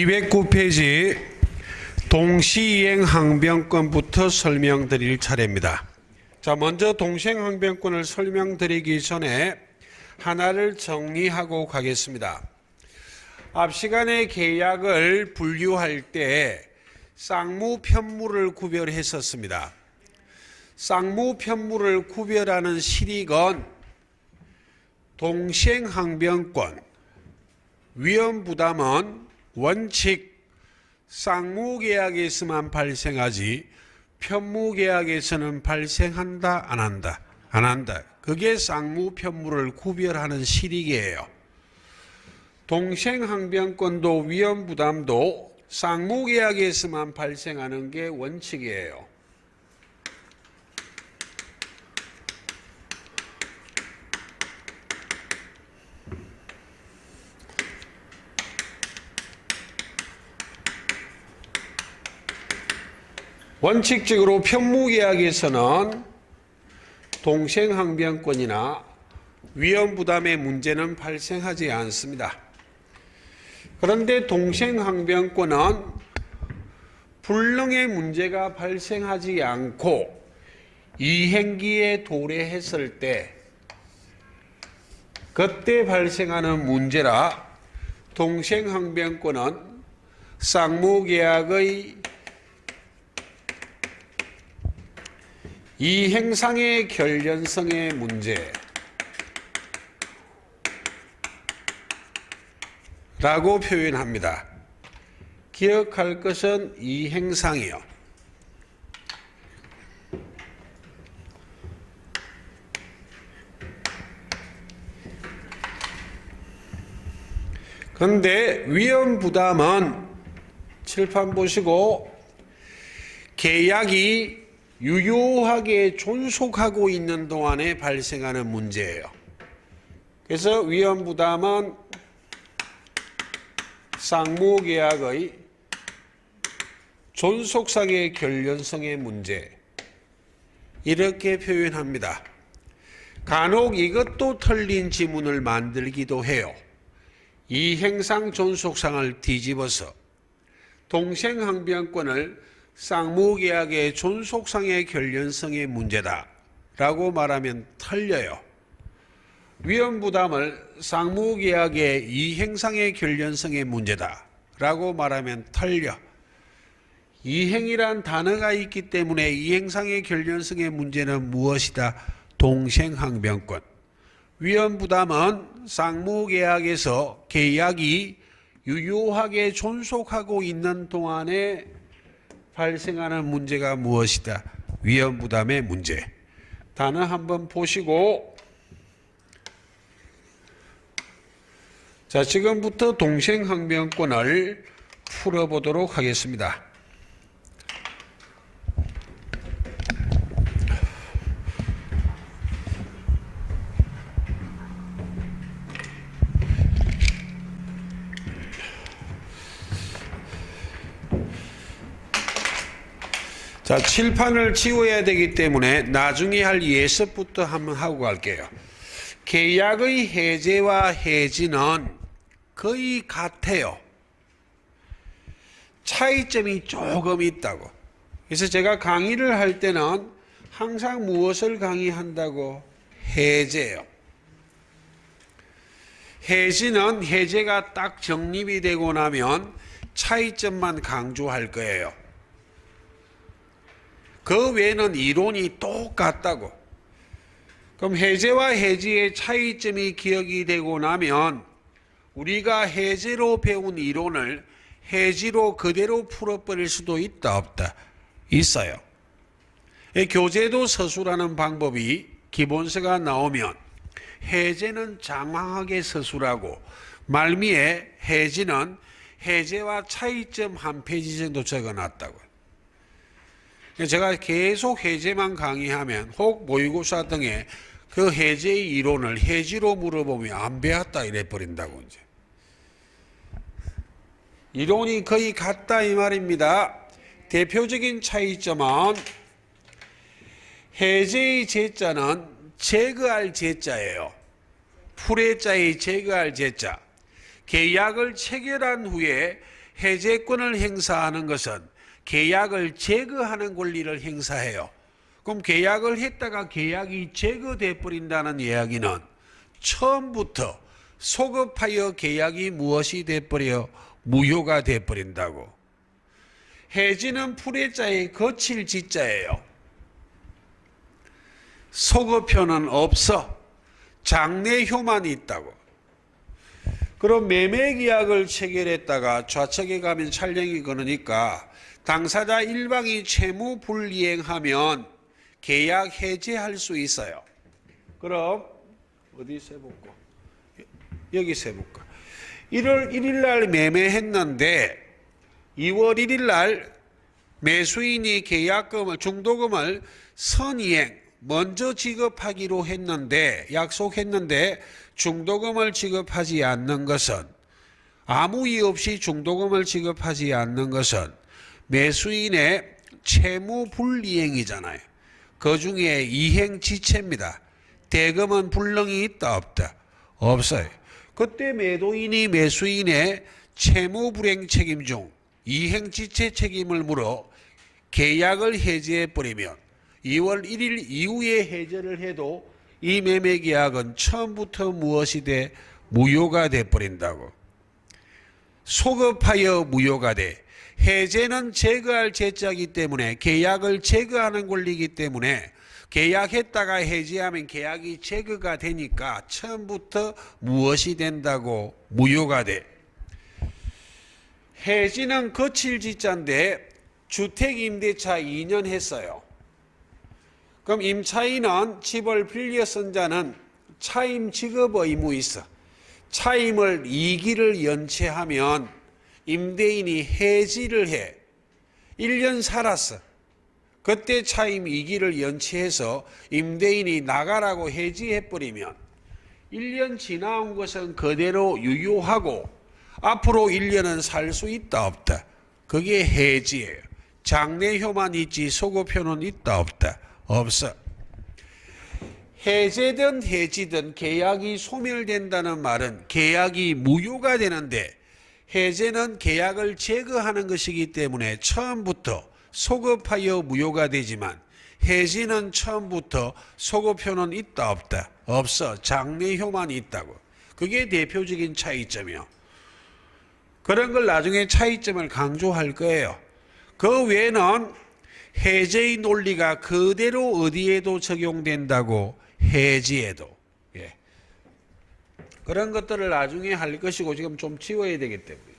209페이지 동시이행 항변권부터 설명드릴 차례입니다. 자, 먼저 동시이행항변권을 설명드리기 전에 하나를 정리하고 가겠습니다. 앞 시간에 계약을 분류할 때 쌍무 편무를 구별했었습니다. 쌍무 편무를 구별하는 실익은 동시이행항변권, 위험부담은 원칙 쌍무계약에서만 발생하지 편무계약에서는 발생한다 안 한다? 안 한다. 그게 쌍무편무를 구별하는 실익이에요. 동시이행항변권도 위험부담도 쌍무계약에서만 발생하는 게 원칙이에요. 원칙적으로 편무계약에서는 동시이행항변권이나 위험부담의 문제는 발생하지 않습니다. 그런데 동시이행항변권은 불능의 문제가 발생하지 않고 이행기에 도래했을 때 그때 발생하는 문제라 동시이행항변권은 쌍무계약의 이행상의 결련성의 문제라고 표현합니다. 기억할 것은 이행상이요. 그런데 위험부담은 칠판 보시고 계약이 유효하게 존속하고 있는 동안에 발생하는 문제예요. 그래서 위험부담은 쌍무계약의 존속상의 결련성의 문제 이렇게 표현합니다. 간혹 이것도 틀린 지문을 만들기도 해요. 이행상 존속상을 뒤집어서 동시이행항변권을 쌍무계약의 존속상의 결련성의 문제다 라고 말하면 틀려요. 위험부담을 쌍무계약의 이행상의 결련성의 문제다 라고 말하면 틀려. 이행이란 단어가 있기 때문에 이행상의 결련성의 문제는 무엇이다? 동시이행항변권. 위험부담은 쌍무계약에서 계약이 유효하게 존속하고 있는 동안에 발생하는 문제가 무엇이다? 위험부담의 문제. 단어 한번 보시고 자, 지금부터 동시이행항변권을 풀어보도록 하겠습니다. 자, 칠판을 지워야 되기 때문에 나중에 할 예습부터 한번 하고 갈게요. 계약의 해제와 해지는 거의 같아요. 차이점이 조금 있다고. 그래서 제가 강의를 할 때는 항상 무엇을 강의한다고? 해제요. 해지는 해제가 딱 정립이 되고 나면 차이점만 강조할 거예요. 그 외에는 이론이 똑같다고. 그럼 해제와 해지의 차이점이 기억이 되고 나면 우리가 해제로 배운 이론을 해지로 그대로 풀어버릴 수도 있다 없다? 있어요. 교재도 서술하는 방법이 기본서가 나오면 해제는 장황하게 서술하고 말미에 해지는 해제와 차이점 한 페이지 정도 적어놨다고. 제가 계속 해제만 강의하면 혹 모의고사 등에 그 해제의 이론을 해지로 물어보면 안 배웠다 이래 버린다고. 이제 이론이 거의 같다 이 말입니다. 대표적인 차이점은 해제의 제자는 제거할 제자예요. 풀의 자의 제거할 제자. 계약을 체결한 후에 해제권을 행사하는 것은 계약을 제거하는 권리를 행사해요. 그럼 계약을 했다가 계약이 제거돼 버린다는 이야기는 처음부터 소급하여 계약이 무엇이 돼 버려? 무효가 돼 버린다고. 해지는 풀해자의 거칠 지자예요. 소급표는 없어. 장내효만 있다고. 그럼 매매계약을 체결했다가 좌측에 가면 촬영이 그러니까 당사자 일방이 채무 불이행하면 계약 해지할 수 있어요. 그럼 어디 세볼까? 여기 세볼까? 1월 1일 날 매매했는데 2월 1일 날 매수인이 계약금을 중도금을 선이행 먼저 지급하기로 했는데 약속했는데 중도금을 지급하지 않는 것은 아무 이유 없이 중도금을 지급하지 않는 것은 매수인의 채무 불이행이잖아요. 그 중에 이행지체입니다. 대금은 불능이 있다 없다? 없어요. 그때 매도인이 매수인의 채무 불이행 책임 중 이행지체 책임을 물어 계약을 해지해버리면 2월 1일 이후에 해제를 해도 이 매매계약은 처음부터 무엇이 돼? 무효가 돼버린다고. 소급하여 무효가 돼. 해제는 제거할 제자이기 때문에 계약을 제거하는 권리이기 때문에 계약했다가 해지하면 계약이 제거가 되니까 처음부터 무엇이 된다고? 무효가 돼. 해지는 거칠 지자인데 주택임대차 2년 했어요. 그럼 임차인은 집을 빌려 쓴 자는 차임 지급 의무 있어. 차임을 2기를 연체하면 임대인이 해지를 해. 1년 살았어. 그때 차임 2기를 연체해서 임대인이 나가라고 해지해버리면 1년 지나온 것은 그대로 유효하고 앞으로 1년은 살 수 있다 없다? 그게 해지예요. 장내효만 있지 소급효는 있다 없다? 없어. 해제든 해지든 계약이 소멸된다는 말은 계약이 무효가 되는데 해제는 계약을 제거하는 것이기 때문에 처음부터 소급하여 무효가 되지만 해지는 처음부터 소급효는 있다 없다? 없어. 장내효만 있다고. 그게 대표적인 차이점이요. 그런 걸 나중에 차이점을 강조할 거예요. 그 외에는 해제의 논리가 그대로 어디에도 적용된다고? 해지에도. 예. 그런 것들을 나중에 할 것이고 지금 좀 치워야 되기 때문에.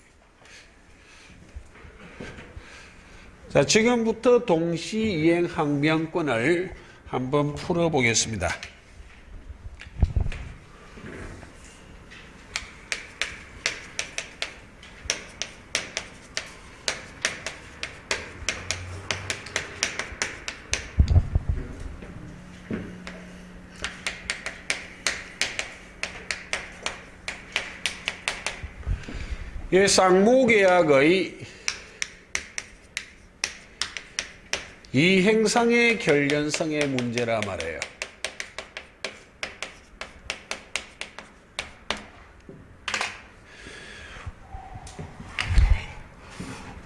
자, 지금부터 동시이행 항변권을 한번 풀어보겠습니다. 이 쌍무계약의 이행상의 결련성의 문제라 말해요.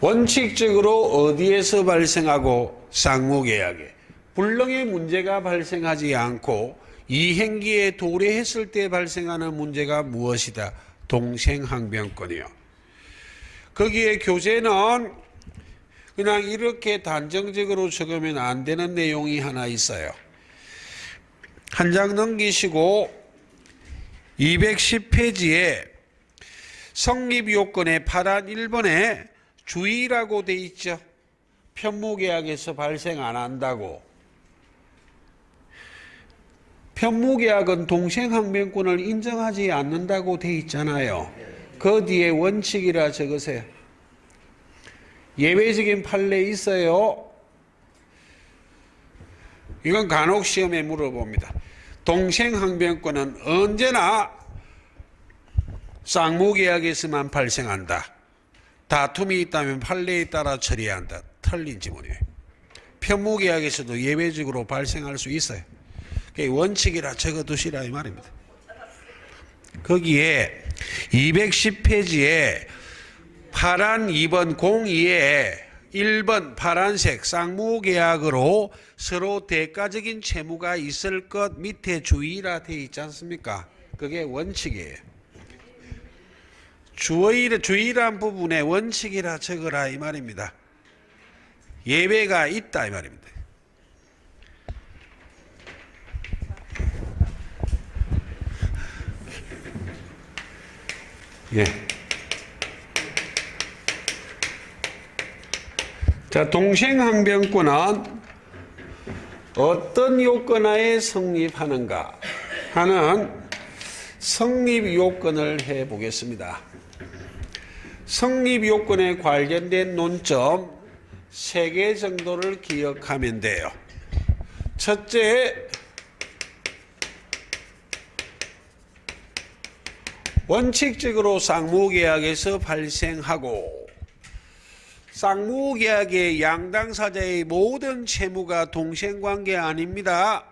원칙적으로 어디에서 발생하고? 쌍무계약에. 불능의 문제가 발생하지 않고 이행기에 도래했을 때 발생하는 문제가 무엇이다? 동생항변권이요. 거기에 교재는 그냥 이렇게 단정적으로 적으면 안 되는 내용이 하나 있어요. 한 장 넘기시고 210페이지에 성립요건의 8안 1번에 주의라고 돼 있죠. 편무계약에서 발생 안 한다고. 편무계약은 동생항변권을 인정하지 않는다고 돼 있잖아요. 그 뒤에 원칙이라 적으세요. 예외적인 판례 있어요. 이건 간혹 시험에 물어봅니다. 동생항변권은 언제나 쌍무계약에서만 발생한다. 다툼이 있다면 판례에 따라 처리한다. 틀린 지문이에요. 편무계약에서도 예외적으로 발생할 수 있어요. 원칙이라 적어두시라 이 말입니다. 거기에 210페이지에 파란 2번 02에 1번 파란색 쌍무계약으로 서로 대가적인 채무가 있을 것 밑에 주의라 되어 있지 않습니까? 그게 원칙이에요. 주의란 부분에 원칙이라 적으라 이 말입니다. 예외가 있다 이 말입니다. 예. 자, 동생항변권은 어떤 요건하에 성립하는가 하는 성립 요건을 해 보겠습니다. 성립 요건에 관련된 논점 3개 정도를 기억하면 돼요. 첫째, 원칙적으로 쌍무계약에서 발생하고 쌍무계약의 양당사자의 모든 채무가 동생관계 아닙니다.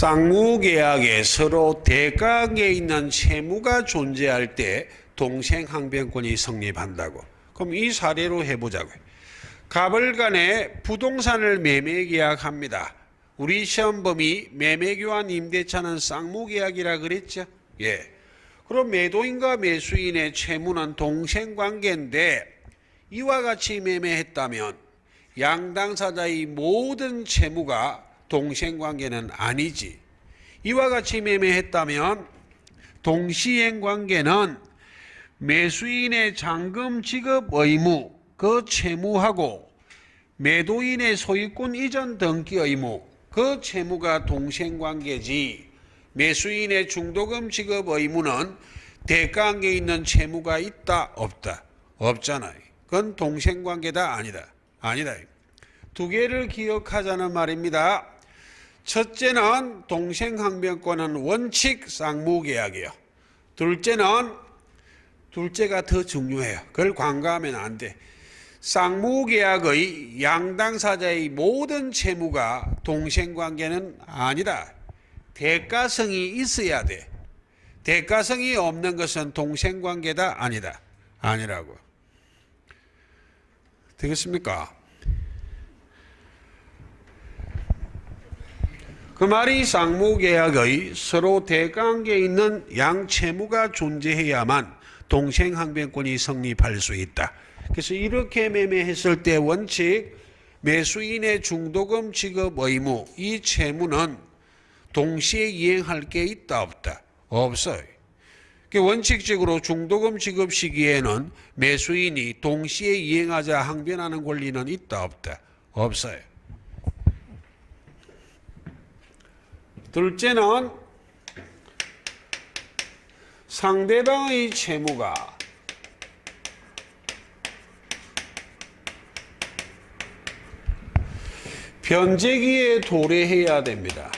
쌍무계약에 서로 대가관계에 있는 채무가 존재할 때 동생항변권이 성립한다고. 그럼 이 사례로 해보자고요. 가벌간에 부동산을 매매계약합니다. 우리 시험범위 매매교환 임대차는 쌍무계약이라 그랬죠. 예. 그럼 매도인과 매수인의 채무는 동생관계인데 이와 같이 매매했다면 양당사자의 모든 채무가 동생관계는 아니지. 이와 같이 매매했다면 동시행관계는 매수인의 잔금 지급 의무, 그 채무하고 매도인의 소유권 이전 등기 의무, 그 채무가 동생관계지. 매수인의 중도금 지급 의무는 대가관계에 있는 채무가 있다 없다? 없잖아요. 그건 동생관계다 아니다? 아니다. 2개를 기억하자는 말입니다. 첫째는 동생항변권은 원칙 쌍무계약이에요. 둘째가 더 중요해요. 그걸 관과하면 안 돼. 쌍무계약의 양당사자의 모든 채무가 동생관계는 아니다. 대가성이 있어야 돼. 대가성이 없는 것은 동생관계다 아니다? 아니라고. 되겠습니까? 그 말이 쌍무계약의 서로 대가관계에 있는 양채무가 존재해야만 동생항변권이 성립할 수 있다. 그래서 이렇게 매매했을 때 원칙 매수인의 중도금 지급 의무, 이 채무는 동시에 이행할 게 있다 없다? 없어요. 원칙적으로 중도금 지급 시기에는 매수인이 동시에 이행하자 항변하는 권리는 있다 없다? 없어요. 둘째는 상대방의 채무가 변제기에 도래해야 됩니다.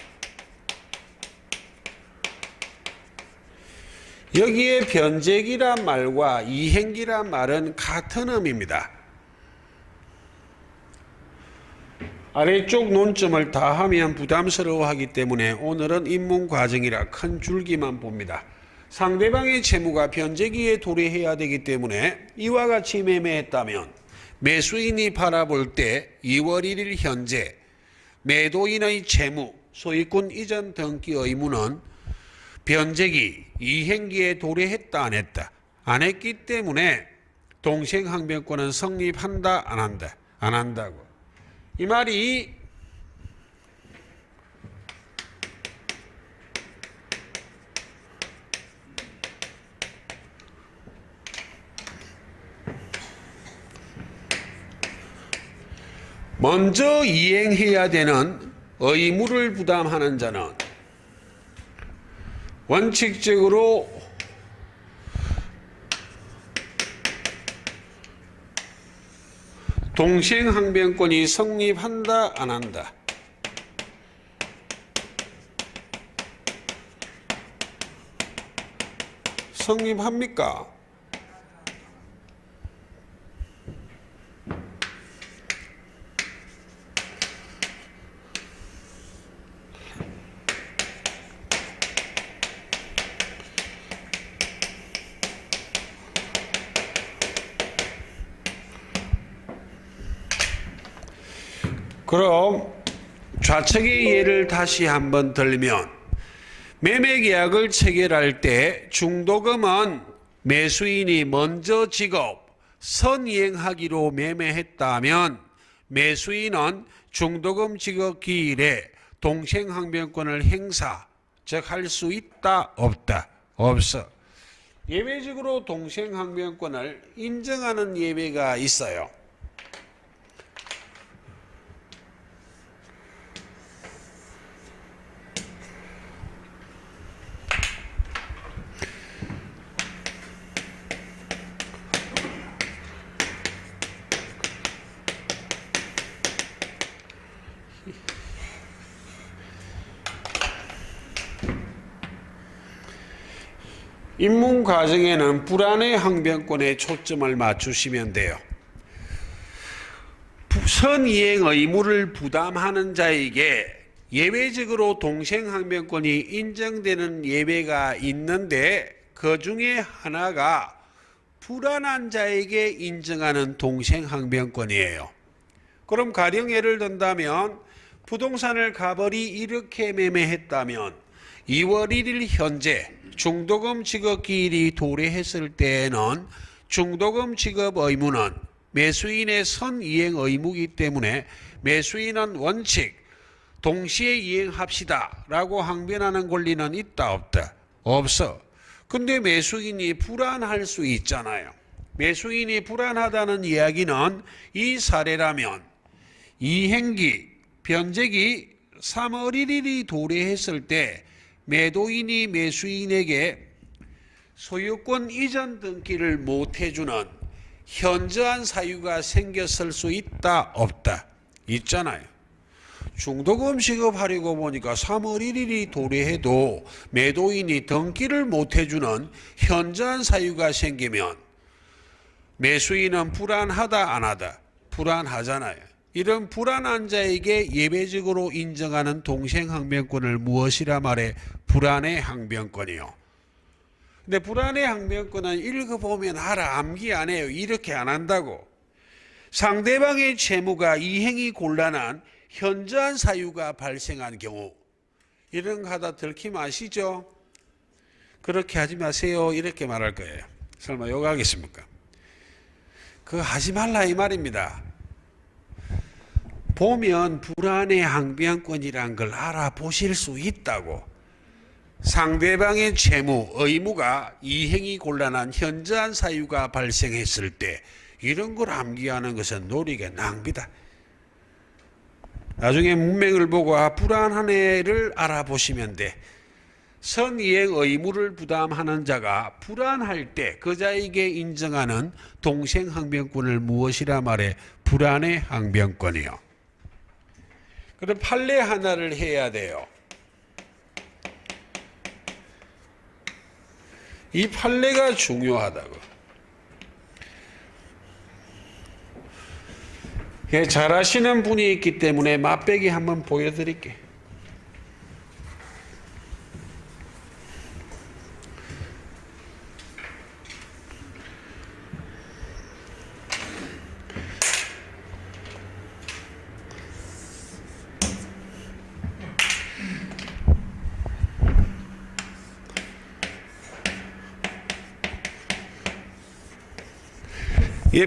여기에 변제기란 말과 이행기란 말은 같은 의미입니다. 아래쪽 논점을 다 하면 부담스러워하기 때문에 오늘은 입문 과정이라 큰 줄기만 봅니다. 상대방의 채무가 변제기에 도래해야 되기 때문에 이와 같이 매매했다면 매수인이 바라볼 때 2월 1일 현재 매도인의 채무, 소유권 이전 등기 의무는 변제기, 이행기에 도래했다 안 했다? 안 했기 때문에 동생항변권은 성립한다 안 한다? 안 한다고. 이 말이 먼저 이행해야 되는 의무를 부담하는 자는 원칙적으로 동생항변권이 성립한다 안 한다? 성립합니까? 그럼 좌측의 예를 다시 한번 들면 매매계약을 체결할 때 중도금은 매수인이 먼저 지급, 선이행하기로 매매했다면 매수인은 중도금 지급 기일에 동생항변권을 행사, 즉 할 수 있다 없다? 없어. 예외적으로 동생항변권을 인정하는 예외가 있어요. 입문 과정에는 불안의 항변권에 초점을 맞추시면 돼요. 선이행 의무를 부담하는 자에게 예외적으로 동생항변권이 인정되는 예외가 있는데 그 중에 하나가 불안한 자에게 인정하는 동생항변권이에요. 그럼 가령 예를 든다면 부동산을 가벌이 이렇게 매매했다면 2월 1일 현재 중도금 지급 기일이 도래했을 때에는 중도금 지급 의무는 매수인의 선이행 의무이기 때문에 매수인은 원칙 동시에 이행합시다 라고 항변하는 권리는 있다 없다? 없어. 근데 매수인이 불안할 수 있잖아요. 매수인이 불안하다는 이야기는 이 사례라면 이행기 변제기 3월 1일이 도래했을 때 매도인이 매수인에게 소유권 이전 등기를 못 해주는 현저한 사유가 생겼을 수 있다 없다? 있잖아요. 중도금 지급하려고 보니까 3월 1일이 도래해도 매도인이 등기를 못 해주는 현저한 사유가 생기면 매수인은 불안하다 안 하다? 불안하잖아요. 이런 불안한 자에게 예외적으로 인정하는 동생항변권을 무엇이라 말해? 불안의 항변권이요. 근데 불안의 항변권은 읽어보면 알아. 암기 안 해요. 이렇게 안 한다고. 상대방의 채무가 이행이 곤란한 현저한 사유가 발생한 경우 이런 거 하다 들킴 아시죠? 그렇게 하지 마세요. 이렇게 말할 거예요. 설마 욕하겠습니까? 그거 하지 말라 이 말입니다. 보면 불안의 항변권이란 걸 알아보실 수 있다고. 상대방의 채무, 의무가 이행이 곤란한 현저한 사유가 발생했을 때 이런 걸 암기하는 것은 노력의 낭비다. 나중에 문맥을 보고 불안한 애를 알아보시면 돼. 선이행 의무를 부담하는 자가 불안할 때 그 자에게 인정하는 동생항변권을 무엇이라 말해? 불안의 항변권이요. 그럼 판례 하나를 해야 돼요. 이 판례가 중요하다고. 잘 하시는 분이 있기 때문에 맛배기 한번 보여드릴게요.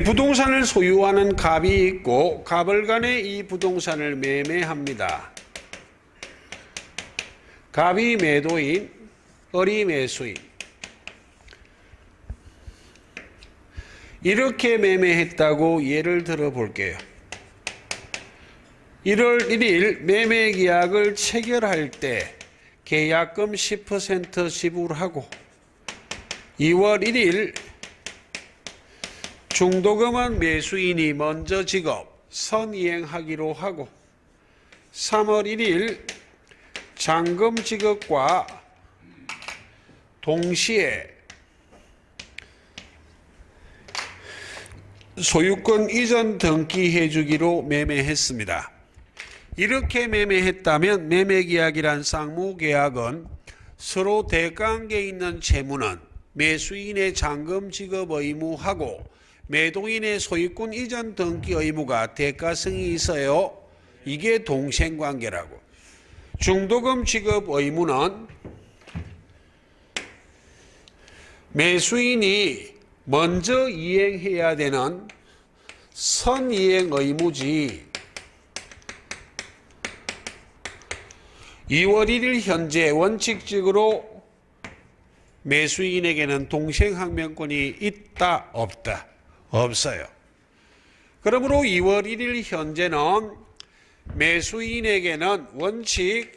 부동산을 소유하는 갑이 있고 갑을 간에 이 부동산을 매매합니다. 갑이 매도인, 을이 매수인. 이렇게 매매했다고 예를 들어 볼게요. 1월 1일 매매계약을 체결할 때 계약금 10% 지불하고 2월 1일 중도금은 매수인이 먼저 지급, 선이행하기로 하고 3월 1일 잔금 지급과 동시에 소유권 이전 등기해 주기로 매매했습니다. 이렇게 매매했다면 매매계약이란 쌍무계약은 서로 대가관계에 있는 채무는 매수인의 잔금 지급 의무하고 매도인의 소유권 이전 등기 의무가 대가성이 있어요. 이게 동생관계라고. 중도금 지급 의무는 매수인이 먼저 이행해야 되는 선이행 의무지. 2월 1일 현재 원칙적으로 매수인에게는 동생항변권이 있다 없다? 없어요. 그러므로 2월 1일 현재는 매수인에게는 원칙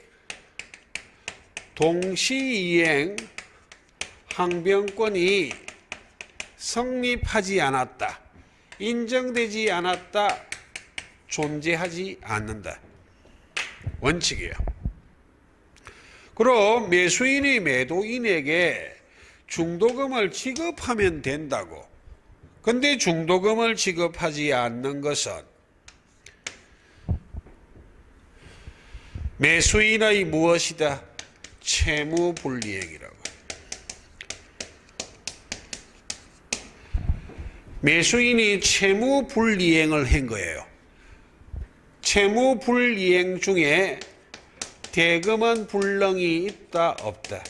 동시이행 항변권이 성립하지 않았다, 인정되지 않았다, 존재하지 않는다. 원칙이에요. 그럼 매수인이 매도인에게 중도금을 지급하면 된다고. 근데 중도금을 지급하지 않는 것은 매수인의 무엇이다? 채무불이행이라고. 매수인이 채무불이행을 한 거예요. 채무불이행 중에 대금은 불능이 있다 없다?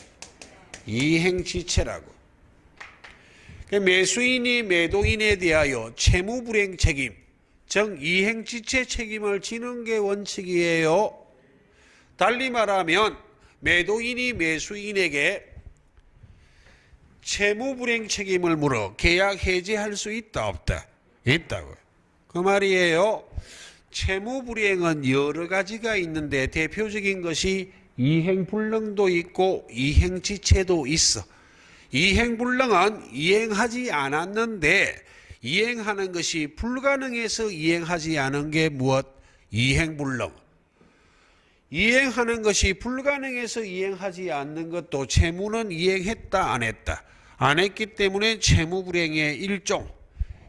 이행지체라고. 매수인이 매도인에 대하여 채무불이행 책임, 즉 이행지체 책임을 지는 게 원칙이에요. 달리 말하면 매도인이 매수인에게 채무불이행 책임을 물어 계약 해지할 수 있다 없다? 있다고요. 그 말이에요. 채무불이행은 여러 가지가 있는데 대표적인 것이 이행불능도 있고 이행지체도 있어. 이행불능은 이행하지 않았는데 이행하는 것이 불가능해서 이행하지 않은 게 무엇? 이행불능. 이행하는 것이 불가능해서 이행하지 않는 것도 채무는 이행했다 안 했다? 안 했기 때문에 채무불이행의 일종.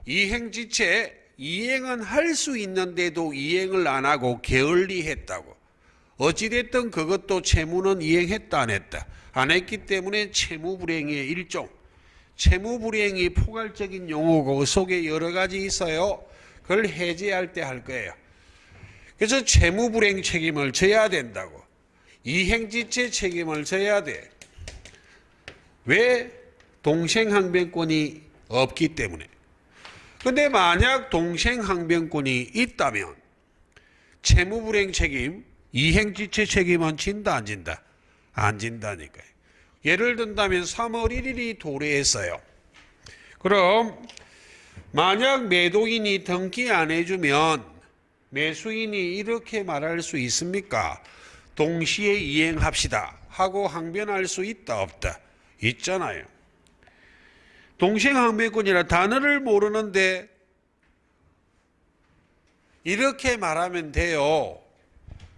이행지체, 이행은 할 수 있는데도 이행을 안 하고 게을리했다고. 어찌됐든 그것도 채무는 이행했다 안 했다? 안 했기 때문에 채무불이행의 일종. 채무불이행이 포괄적인 용어고 그 속에 여러 가지 있어요. 그걸 해제할 때 할 거예요. 그래서 채무불이행 책임을 져야 된다고. 이행지체 책임을 져야 돼. 왜? 동생항변권이 없기 때문에. 근데 만약 동생항변권이 있다면 채무불이행 책임, 이행지체 책임은 진다 안 진다? 안 진다니까요. 예를 든다면 3월 1일이 도래했어요. 그럼 만약 매도인이 등기 안 해주면 매수인이 이렇게 말할 수 있습니까? 동시에 이행합시다 하고 항변할 수 있다 없다? 있잖아요. 동생항변권이라 단어를 모르는데 이렇게 말하면 돼요.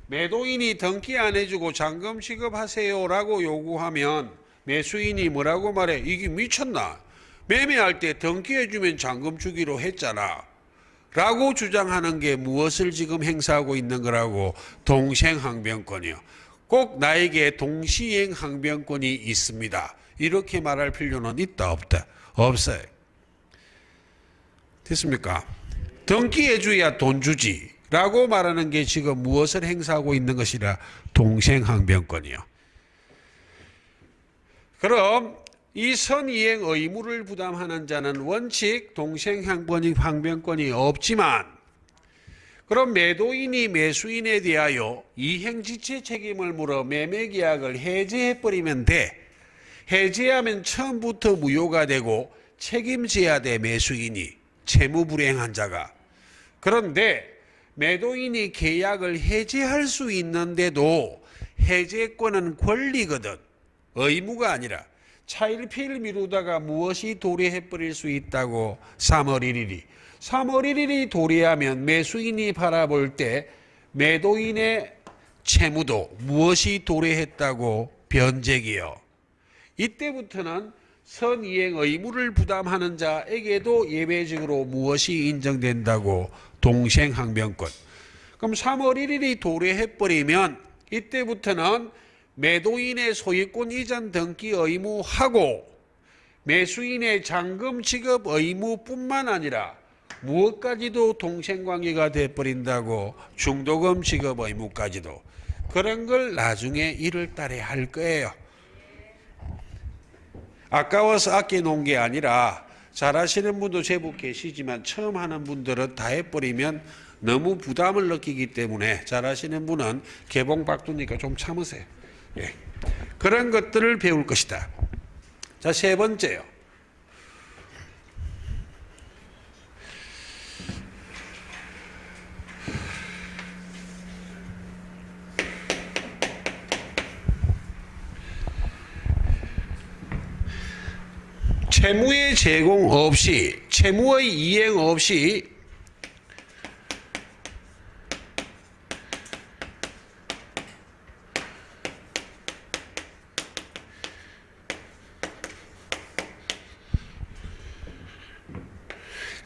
매도인이 등기 안 해주고 잔금 지급하세요 라고 요구하면 매수인이 뭐라고 말해? 이게 미쳤나? 매매할 때 등기해주면 잔금 주기로 했잖아 라고 주장하는 게 무엇을 지금 행사하고 있는 거라고? 동생항변권이요. 꼭 나에게 동시행 항변권이 있습니다. 이렇게 말할 필요는 있다 없다? 없어요. 됐습니까? 등기해줘야 돈 주지 라고 말하는 게 지금 무엇을 행사하고 있는 것이라? 동생항변권이요. 그럼 이 선이행 의무를 부담하는 자는 원칙 동생항변권이 없지만 그럼 매도인이 매수인에 대하여 이행지체 책임을 물어 매매계약을 해제해버리면 돼. 해제하면 처음부터 무효가 되고 책임져야 돼. 매수인이 채무불이행한 자가. 그런데 매도인이 계약을 해제할 수 있는데도 해제권은 권리거든. 의무가 아니라 차일피일 미루다가 무엇이 도래해버릴 수 있다고? 3월 1일이. 3월 1일이 도래하면 매수인이 바라볼 때 매도인의 채무도 무엇이 도래했다고? 변제기요. 이때부터는 선이행 의무를 부담하는 자에게도 예외적으로 무엇이 인정된다고? 동생항변권. 그럼 3월 1일이 도래해버리면 이때부터는 매도인의 소유권 이전 등기 의무하고 매수인의 잔금 지급 의무뿐만 아니라 무엇까지도 동생관계가 돼버린다고? 중도금 지급 의무까지도. 그런 걸 나중에 1월 달에 할 거예요. 아까워서 아껴놓은 게 아니라 잘하시는 분도 제법 계시지만 처음 하는 분들은 다 해버리면 너무 부담을 느끼기 때문에 잘하시는 분은 개봉 바꾸니까 좀 참으세요. 예. 그런 것들을 배울 것이다. 자, 세 번째요. 채무의 제공 없이, 채무의 이행 없이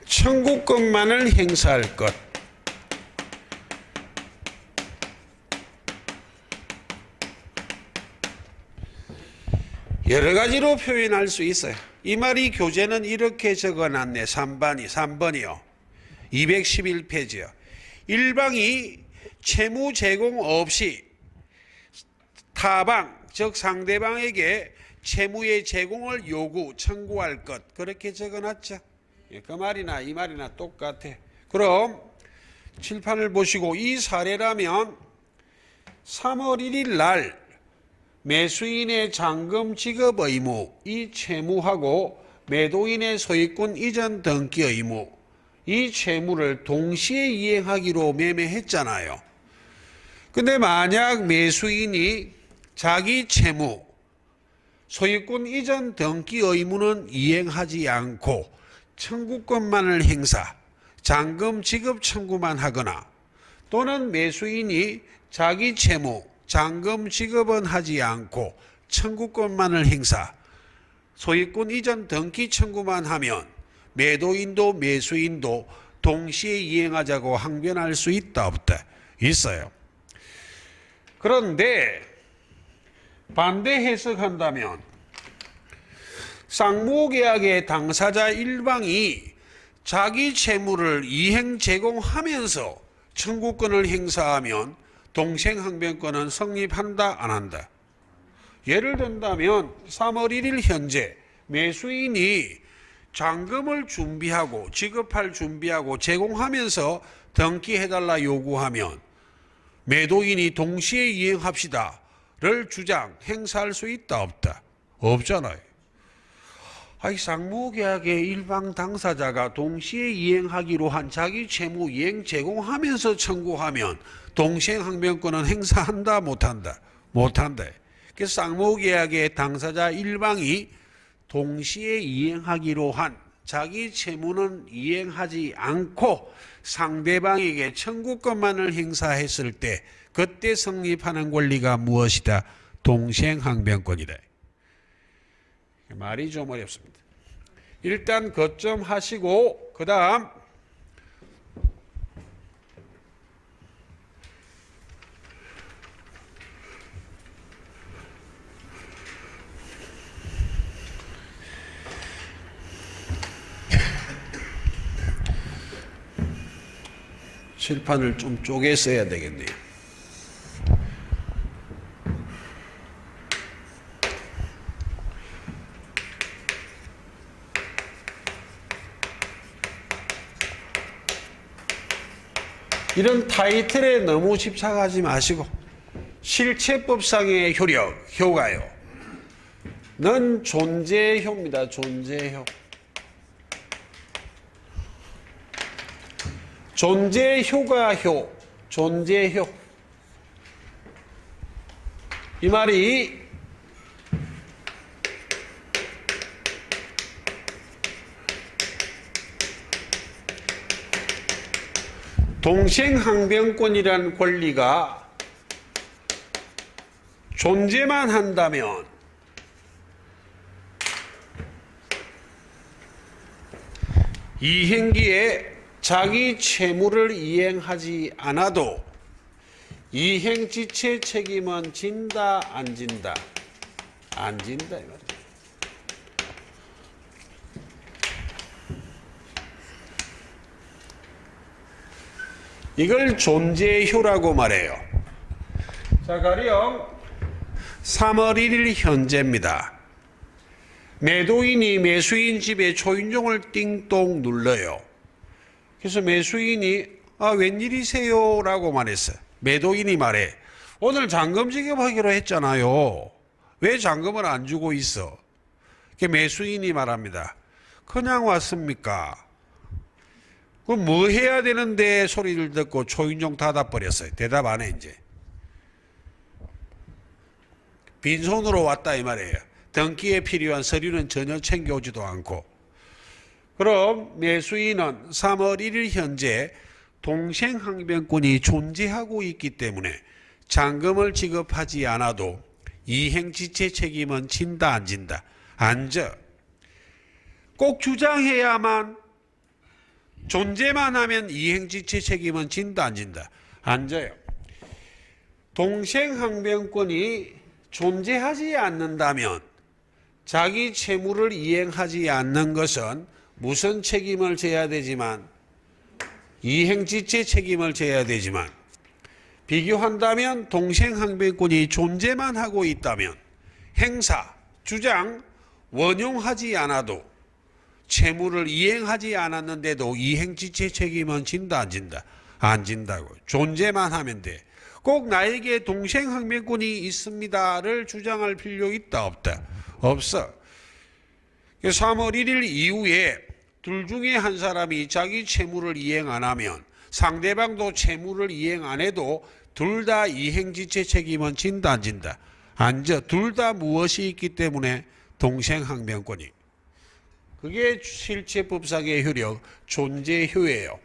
청구권만을 행사할 것. 여러 가지로 표현할 수 있어요. 이 말이 교재는 이렇게 적어놨네. 3번이요. 211페이지요. 일방이 채무 제공 없이 타방, 즉 상대방에게 채무의 제공을 요구, 청구할 것. 그렇게 적어놨죠. 그 말이나 이 말이나 똑같아. 그럼 칠판을 보시고 이 사례라면 3월 1일 날 매수인의 잔금 지급 의무, 이 채무하고 매도인의 소유권 이전 등기 의무, 이 채무를 동시에 이행하기로 매매했잖아요. 근데 만약 매수인이 자기 채무, 소유권 이전 등기 의무는 이행하지 않고 청구권만을 행사, 잔금 지급 청구만 하거나 또는 매수인이 자기 채무, 잔금 지급은 하지 않고 청구권만을 행사, 소유권 이전 등기 청구만 하면 매도인도 매수인도 동시에 이행하자고 항변할 수 있다 없다? 있어요. 그런데 반대 해석한다면 쌍무계약의 당사자 일방이 자기 채무를 이행 제공하면서 청구권을 행사하면 동생항변권은 성립한다 안 한다? 예를 든다면 3월 1일 현재 매수인이 잔금을 준비하고 지급할 준비하고 제공하면서 등기해달라 요구하면 매도인이 동시에 이행합시다를 주장 행사할 수 있다 없다? 없잖아요. 쌍무계약의 일방 당사자가 동시에 이행하기로 한 자기 채무 이행 제공하면서 청구하면 동생항변권은 행사한다 못한다? 못한다. 그래서 쌍무계약의 당사자 일방이 동시에 이행하기로 한 자기 채무는 이행하지 않고 상대방에게 청구권만을 행사했을 때 그때 성립하는 권리가 무엇이다? 동생항변권이다. 말이 좀 어렵습니다. 일단 거점 하시고 그 다음 칠판을 좀 쪼개 써야 되겠네요. 이런 타이틀에 너무 집착하지 마시고 실체법상의 효가요. 는 존재효입니다. 존재효. 존재효가효. 존재효. 이 말이 동생항변권이란 권리가 존재만 한다면 이행기에 자기 채무를 이행하지 않아도 이행지체 책임은 진다 안 진다? 안 진다 이 말이야. 이걸 존재효라고 말해요. 자, 가령 3월 1일 현재입니다. 매도인이 매수인 집에 초인종을 띵동 눌러요. 그래서 매수인이 웬일이세요? 라고 말했어요. 매도인이 말해. 오늘 잔금 지급하기로 했잖아요. 왜 잔금을 안 주고 있어? 매수인이 말합니다. 그냥 왔습니까? 그럼 뭐 해야 되는데 소리를 듣고 초인종 닫아버렸어요. 대답 안 해 이제. 빈손으로 왔다 이 말이에요. 등기에 필요한 서류는 전혀 챙겨오지도 않고. 그럼 매수인은 3월 1일 현재 동생항변권이 존재하고 있기 때문에 잔금을 지급하지 않아도 이행지체 책임은 진다 안 진다? 안 져. 꼭 주장해야만 존재만 하면 이행지체 책임은 진다 안 진다? 안 져요. 동생항변권이 존재하지 않는다면 자기 채무를 이행하지 않는 것은 무슨 책임을 져야 되지만 이행지체 책임을 져야 되지만 비교한다면 동생항변권이 존재만 하고 있다면 행사, 주장, 원용하지 않아도 채무를 이행하지 않았는데도 이행지체 책임은 진다 안 진다? 안 진다고. 존재만 하면 돼. 꼭 나에게 동생항변권이 있습니다를 주장할 필요 있다 없다? 없어. 3월 1일 이후에 둘 중에 한 사람이 자기 채무를 이행 안 하면 상대방도 채무를 이행 안 해도 둘 다 이행지체 책임은 진다 안 진다? 안 져. 둘 다 무엇이 있기 때문에 동생항변권이. 그게 실체법상의 효력, 존재효예요.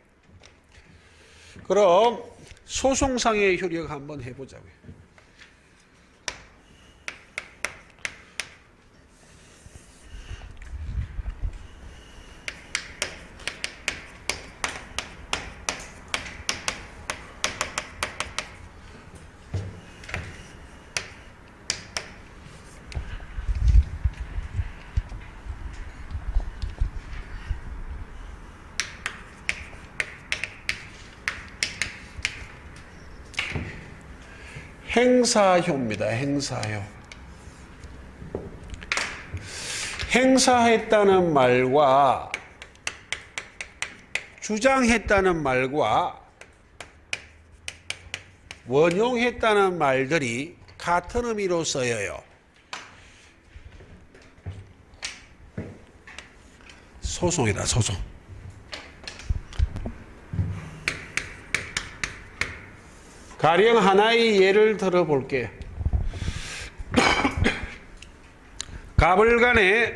그럼 소송상의 효력 한번 해보자고요. 행사효입니다. 행사효. 행사했다는 말과 주장했다는 말과 원용했다는 말들이 같은 의미로 쓰여요. 소송이다, 소송. 가령 하나의 예를 들어볼게요. 갑을 간에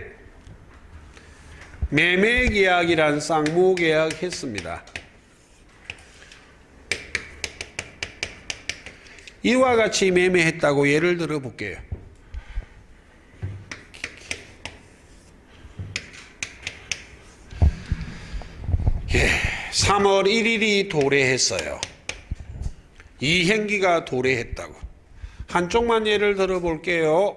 매매계약이란 쌍무계약 했습니다. 이와 같이 매매했다고 예를 들어볼게요. 예, 3월 1일이 도래했어요. 이행기가 도래했다고. 한쪽만 예를 들어볼게요.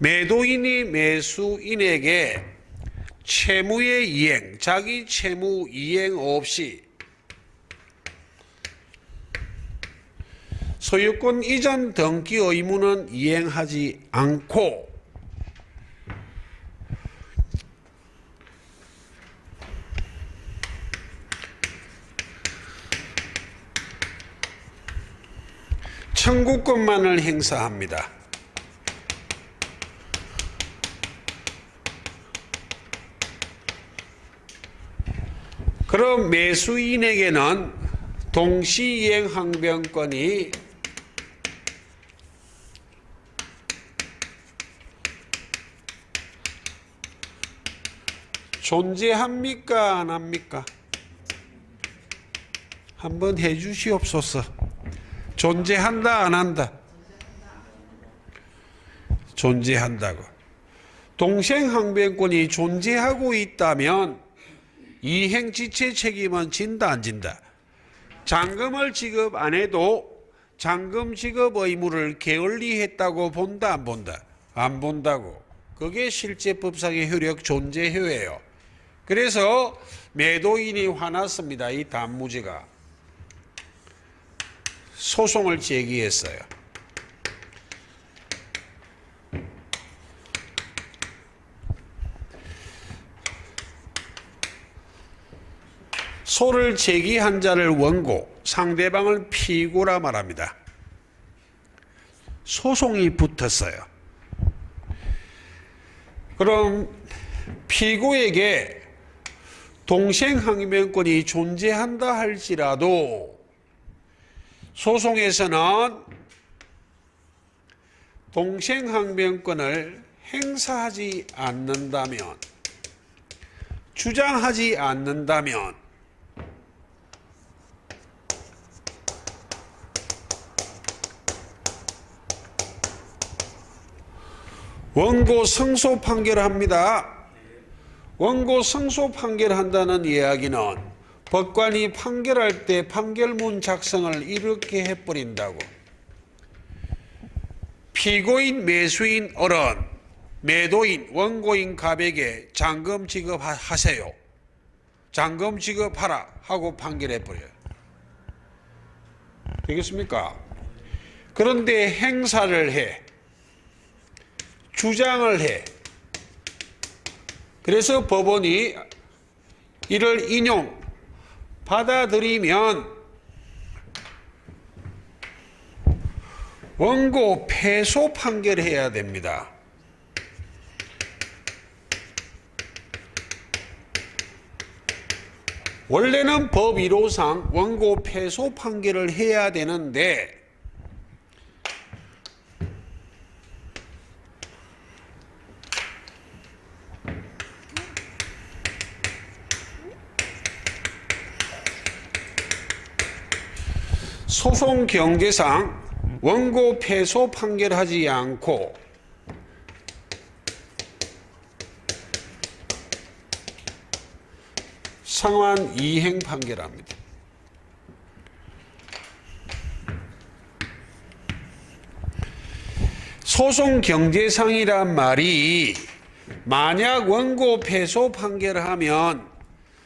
매도인이 매수인에게 채무의 이행, 자기 채무 이행 없이 소유권 이전 등기 의무는 이행하지 않고 청구권만을 행사합니다. 그럼 매수인에게는 동시이행 항변권이 존재합니까 안 합니까? 한번 해 주시옵소서. 존재한다 안 한다? 존재한다고. 동생항변권이 존재하고 있다면 이행지체 책임은 진다 안 진다? 잔금을 지급 안 해도 잔금 지급 의무를 게을리했다고 본다 안 본다? 안 본다고. 그게 실제 법상의 효력 존재효예요. 그래서 매도인이 화났습니다. 이 단무지가 소송을 제기했어요. 소를 제기한 자를 원고, 상대방을 피고라 말합니다. 소송이 붙었어요. 그럼 피고에게 동생항변권이 존재한다 할지라도 소송에서는 동생항변권을 행사하지 않는다면, 주장하지 않는다면 원고 승소 판결합니다. 원고 승소 판결한다는 이야기는 법관이 판결할 때 판결문 작성을 이렇게 해버린다고. 피고인, 매수인, 어른, 매도인, 원고인 갑에게 잔금 지급하세요. 잔금 지급하라 하고 판결해버려요. 되겠습니까? 그런데 행사를 해. 주장을 해. 그래서 법원이 이를 인용, 받아들이면 원고 패소 판결해야 됩니다. 원래는 법 1호상 원고 패소 판결을 해야 되는데 소송 경제상 원고 패소 판결하지 않고 상환 이행 판결합니다. 소송 경제상이란 말이 만약 원고 패소 판결을 하면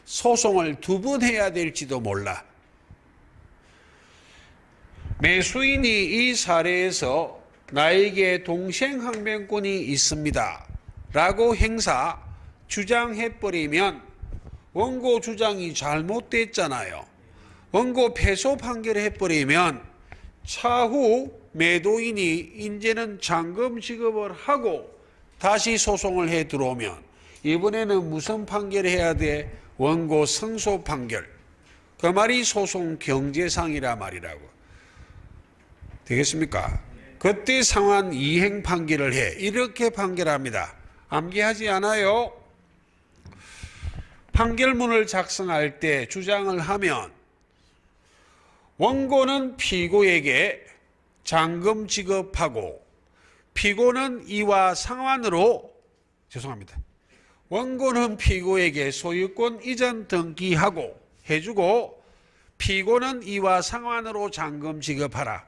소송을 2번 해야 될지도 몰라. 매수인이 이 사례에서 나에게 동생항변권이 있습니다 라고 행사, 주장해버리면 원고 주장이 잘못됐잖아요. 원고 패소 판결해버리면 차후 매도인이 이제는 잔금 지급을 하고 다시 소송을 해 들어오면 이번에는 무슨 판결해야 돼? 원고 승소 판결. 그 말이 소송 경제상이라 말이라고. 되겠습니까? 그때 상환 이행 판결을 해. 이렇게 판결합니다. 암기하지 않아요? 판결문을 작성할 때 주장을 하면 원고는 피고에게 잔금 지급하고 피고는 이와 상환으로 원고는 피고에게 소유권 이전 등기하고 해주고 피고는 이와 상환으로 잔금 지급하라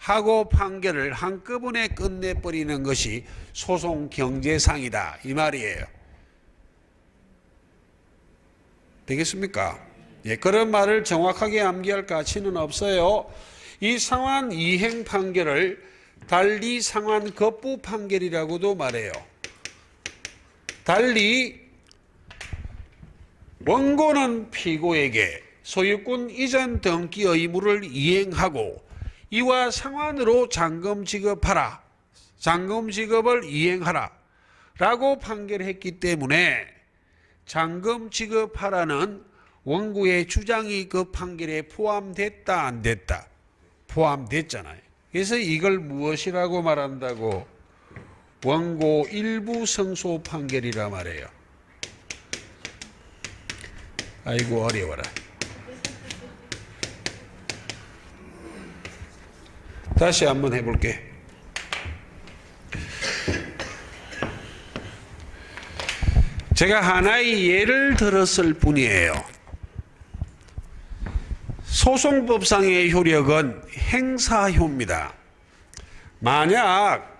하고 판결을 한꺼번에 끝내버리는 것이 소송 경제상이다 이 말이에요. 되겠습니까? 예, 그런 말을 정확하게 암기할 가치는 없어요. 이 상환 이행 판결을 달리 상환 거부 판결이라고도 말해요. 달리 원고는 피고에게 소유권 이전 등기 의무를 이행하고 이와 상환으로 잔금 지급하라. 잔금 지급을 이행하라. 라고 판결했기 때문에 잔금 지급하라는 원고의 주장이 그 판결에 포함됐다 안 됐다? 포함됐잖아요. 그래서 이걸 무엇이라고 말한다고? 원고 일부 승소 판결이라 말해요. 아이고 어려워라. 다시 한번 해볼게. 제가 하나의 예를 들었을 뿐이에요. 소송법상의 효력은 행사효입니다. 만약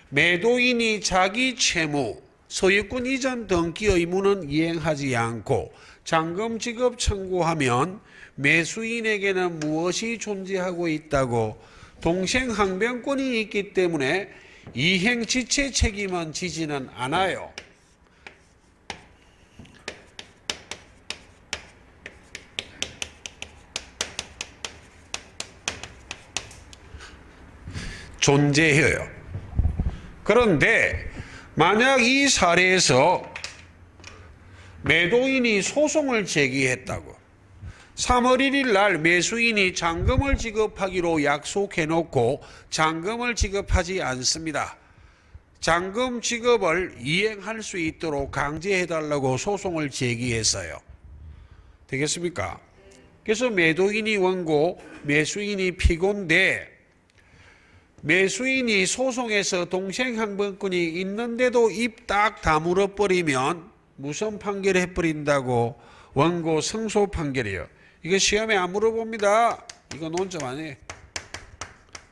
매도인이 자기 채무, 소유권 이전 등기 의무는 이행하지 않고 잔금 지급 청구하면 매수인에게는 무엇이 존재하고 있다고? 동생항변권이 있기 때문에 이행지체 책임은 지지는 않아요. 존재해요. 그런데 만약 이 사례에서 매도인이 소송을 제기했다고 3월 1일 날 매수인이 잔금을 지급하기로 약속해놓고 잔금을 지급하지 않습니다. 잔금 지급을 이행할 수 있도록 강제해달라고 소송을 제기했어요. 되겠습니까? 그래서 매도인이 원고, 매수인이 피고인데 매수인이 소송에서 동생항변권이 있는데도 입 딱 다물어 버리면 무슨 판결 해버린다고? 원고 승소 판결이에요. 이거 시험에 안 물어봅니다. 이거 논점 안 해.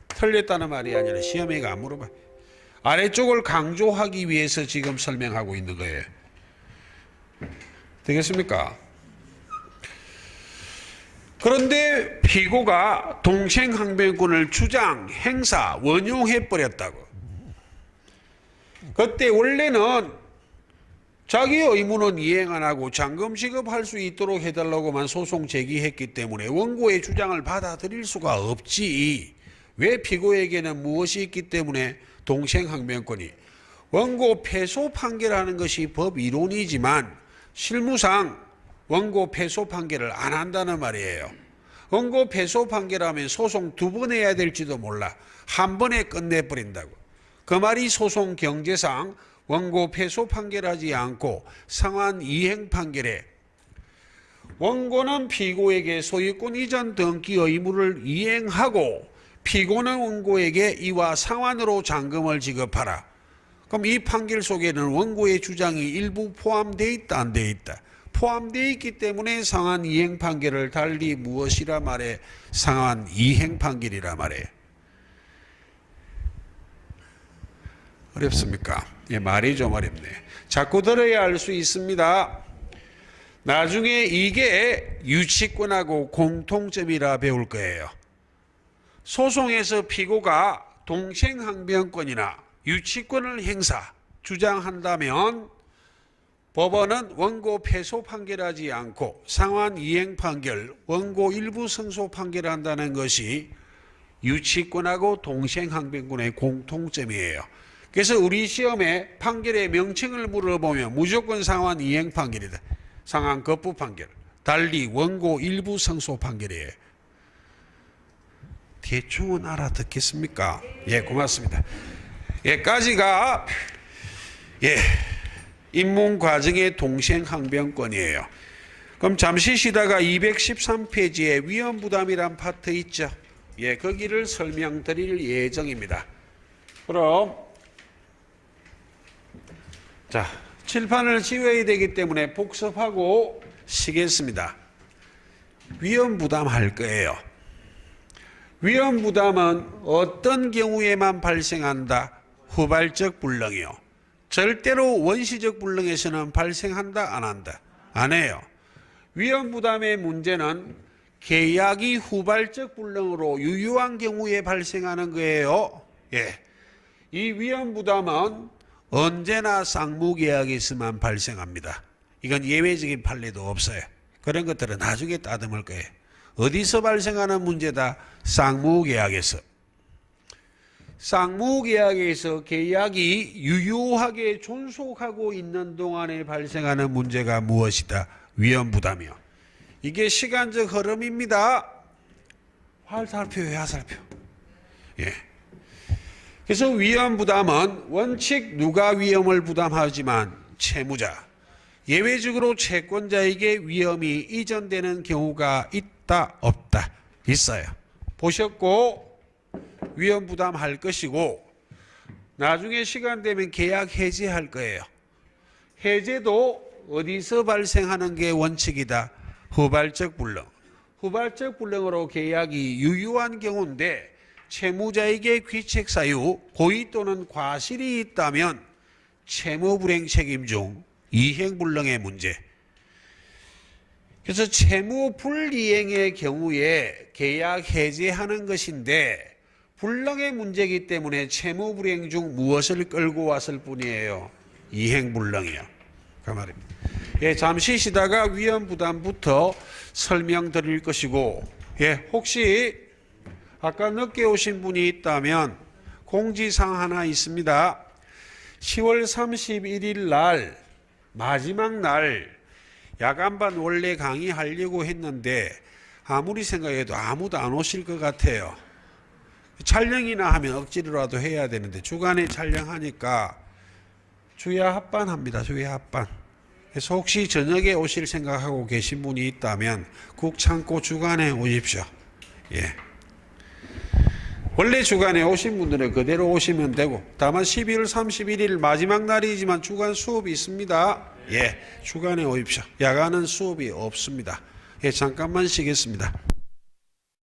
틀렸다는 말이 아니라 시험에 안 물어봐. 아래쪽을 강조하기 위해서 지금 설명하고 있는 거예요. 되겠습니까? 그런데 피고가 동생항변권을 주장, 행사, 원용해버렸다고. 그때 원래는 자기 의무는 이행 안 하고 잔금 지급할 수 있도록 해달라고만 소송 제기했기 때문에 원고의 주장을 받아들일 수가 없지. 왜 피고에게는 무엇이 있기 때문에 동생항변권이. 원고 패소 판결하는 것이 법 이론이지만 실무상 원고 패소 판결을 안 한다는 말이에요. 원고 패소 판결하면 소송 2번 해야 될지도 몰라. 한 번에 끝내버린다고. 그 말이 소송 경제상 원고 패소 판결하지 않고 상환 이행 판결에 원고는 피고에게 소유권 이전 등기 의무를 이행하고 피고는 원고에게 이와 상환으로 잔금을 지급하라. 그럼 이 판결 속에는 원고의 주장이 일부 포함되어 있다, 안 되어 있다? 포함되어 있기 때문에 상환 이행 판결을 달리 무엇이라 말해? 상환 이행 판결이라 말해. 어렵습니까? 예, 말이 좀 어렵네. 자꾸 들어야 알 수 있습니다. 나중에 이게 유치권하고 공통점이라 배울 거예요. 소송에서 피고가 동생항변권이나 유치권을 행사, 주장한다면 법원은 원고 패소 판결하지 않고 상환 이행 판결, 원고 일부 승소 판결한다는 것이 유치권하고 동생항변권의 공통점이에요. 그래서 우리 시험에 판결의 명칭을 물어보면 무조건 상환 이행 판결이다. 상환 거부 판결. 달리 원고 일부 승소 판결이에요. 대충은 알아듣겠습니까? 예, 고맙습니다. 여기까지가 입문 과정의 동생항변권이에요. 그럼 잠시 쉬다가 213페이지에 위험부담이란 파트 있죠? 예, 거기를 설명드릴 예정입니다. 그럼 자, 칠판을 지워야 되기 때문에 복습하고 쉬겠습니다. 위험부담 할 거예요. 위험부담은 어떤 경우에만 발생한다? 후발적 불능이요. 절대로 원시적 불능에서는 발생한다, 안 한다? 안 해요. 위험부담의 문제는 계약이 후발적 불능으로 유효한 경우에 발생하는 거예요. 예. 이 위험부담은 언제나 쌍무계약에서만 발생합니다. 이건 예외적인 판례도 없어요. 그런 것들은 나중에 따듬을 거예요. 어디서 발생하는 문제다? 쌍무계약에서. 쌍무계약에서 계약이 유효하게 존속하고 있는 동안에 발생하는 문제가 무엇이다? 위험부담이요. 이게 시간적 흐름입니다. 화살표예요, 화살표. 예. 그래서 위험부담은 원칙 누가 위험을 부담하지만 채무자. 예외적으로 채권자에게 위험이 이전되는 경우가 있다 없다? 있어요. 보셨고 위험 부담할 것이고 나중에 시간 되면 계약 해지할 거예요. 해제도 어디서 발생하는 게 원칙이다? 후발적 불능. 후발적 불능으로 계약이 유효한 경우인데 채무자에게 귀책 사유, 고의 또는 과실이 있다면 채무 불행 책임 중 이행 불능의 문제. 그래서 채무 불이행의 경우에 계약 해제하는 것인데 불능의 문제이기 때문에 채무 불이행 중 무엇을 끌고 왔을 뿐이에요? 이행 불능이요. 그 말입니다. 예, 잠시 쉬다가 위험 부담부터 설명드릴 것이고, 예, 혹시 아까 늦게 오신 분이 있다면 공지사항 하나 있습니다. 10월 31일 날 마지막 날 야간반 원래 강의하려고 했는데 아무리 생각해도 아무도 안 오실 것 같아요. 촬영이나 하면 억지로라도 해야 되는데 주간에 촬영하니까 주야 합반합니다. 주야 합반. 그래서 혹시 저녁에 오실 생각하고 계신 분이 있다면 국 참고 주간에 오십시오. 예. 원래 주간에 오신 분들은 그대로 오시면 되고 다만 12월 31일 마지막 날이지만 주간 수업이 있습니다. 예, 주간에 오십시오. 야간은 수업이 없습니다. 예, 잠깐만 쉬겠습니다.